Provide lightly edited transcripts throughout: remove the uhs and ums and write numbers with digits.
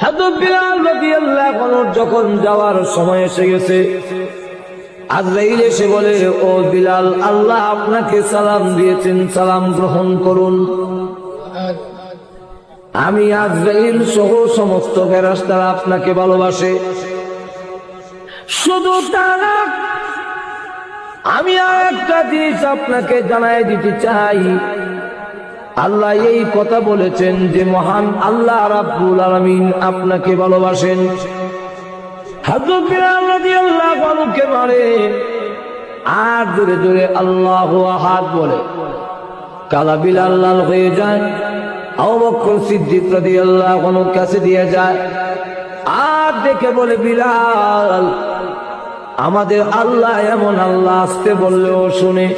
হযরত বিলাল রাদিয়াল্লাহু আনহু যখন যাওয়ার সময় এসে গেছে, আজরাইল এসে বলে, ও বিলাল, আল্লাহ আপনাকে সালাম দিয়েছেন, সালাম গ্রহণ করুন। আমি আজরাইল সহ সমস্ত ফেরেশতারা আপনাকে ভালোবাসে। শুধু তা না, আমি আর একটা জিনিস আপনাকে জানাই দিতে চাই। আল্লাহ এই কথা বলেছেন যে মহান আল্লাহ রাব্বুল আলামিন আপনাকে ভালোবাসেন। হযরত বিলাল রাদিয়াল্লাহু আনহুকে মারে আর জোরে জোরে আল্লাহু আহাদ বলে। কালা বিলাল লাল হয়ে যায়। আবু বকর সিদ্দিক রাদিয়াল্লাহু আনহু কাছে দিয়ে যায় আর দেখে বলে, বিলাল, আমাদের আল্লাহ এমন আল্লাহ, আসতে বললেও শুনে।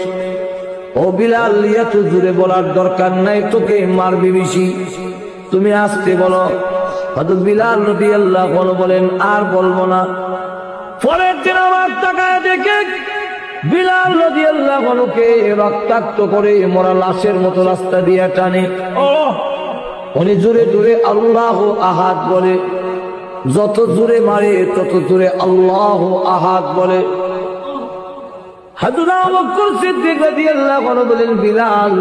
ও বিলাল, এত জোরে বলার দরকার নাই, তোকে মারবি বেশি, তুমি আসতে বলো। হযরত বিলাল রাদিয়াল্লাহু আনহু বলেন, আর বলবো না। পরের দিন আবার তাকায় দেখে বিলাল রাদিয়াল্লাহু আনহুকে রক্তাক্ত করে মরা লাশের মতো রাস্তা দিয়ে টানে। উনি জোরে জোরে আল্লাহু আহাদ বলে। যত জোরে মারে তত জোরে আল্লাহু আহাদ বলে। হযরত আবু বকর সিদ্দিক রাদিয়াল্লাহু আনহু বলেন, বিলাল,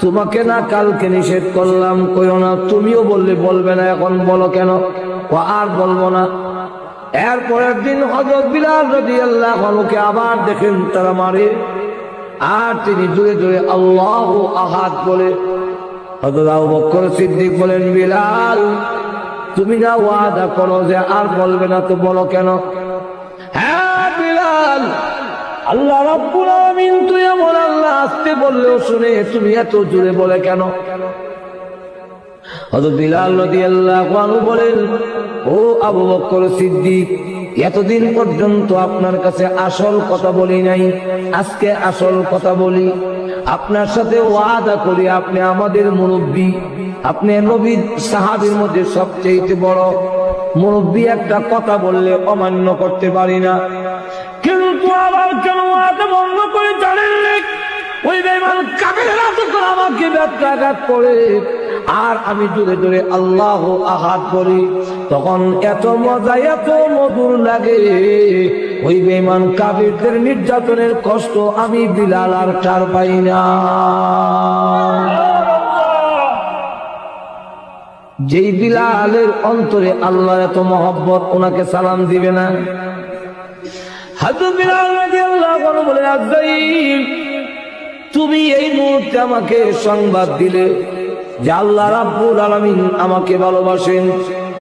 তোমাকে না কালকে নিষেধ করলাম কইও না, তুমিও বললে বলবে না, এখন বলো কেন? আর বলবো না। এরপরের দিন হযরত বিলাল রাদিয়াল্লাহু আনহুকে আবার দেখেন তারা মারে আর তিনি জোরে জোরে আল্লাহু আহাদ বলে। হযরত আবু বকর সিদ্দিক বলেন, বিলাল, তুমি না ওয়াদা করো যে আর বলবে না, তো বলো কেন? হ্যাঁ বিলাল, আল্লাহ রাব্বুল আলামিন তুই এমন আল্লাহ, আসতে বললেও শুনে, তুমি এত জোরে বলে কেন? হযরত বিলাল রাদিয়াল্লাহু আনহু বলেন, ও আবু বকর সিদ্দিক, এতদিন পর্যন্ত আপনার কাছে আসল কথা বলি নাই, আজকে আসল কথা বলি। আপনার সাথে ওয়াদা করি, আপনি আমাদের মুরব্বী, আপনি নবীর সাহাবীর মধ্যে সবচেয়ে বড় মুরব্বী। একটা কথা বললে অমান্য করতে পারি না, কিন্তু আবার কেন ওয়াদা ভঙ্গ করে জানেন? ওই বেঈমান কাফেররা যখন আমাকে ব্যথাঘাত করে আর আমি জোরে জোরে আল্লাহু আহাদ বলি, তখন এত মজা, এত মধুর লাগে। ওই বেঈমান কাফেরদের নির্যাতনের কষ্ট আমি বিলাল আর ঠার পাই না। যেই বিলালের অন্তরে আল্লাহর এত মহব্বত, ওনাকে সালাম দিবে না? হযরত বিলাল রাদিয়াল্লাহু আনহু বলেন, আজরাইল, তুমি এই মুহূর্তে আমাকে সংবাদ দিলে যে আল্লাহ রাব্বুল আলামিন আমাকে ভালোবাসেন।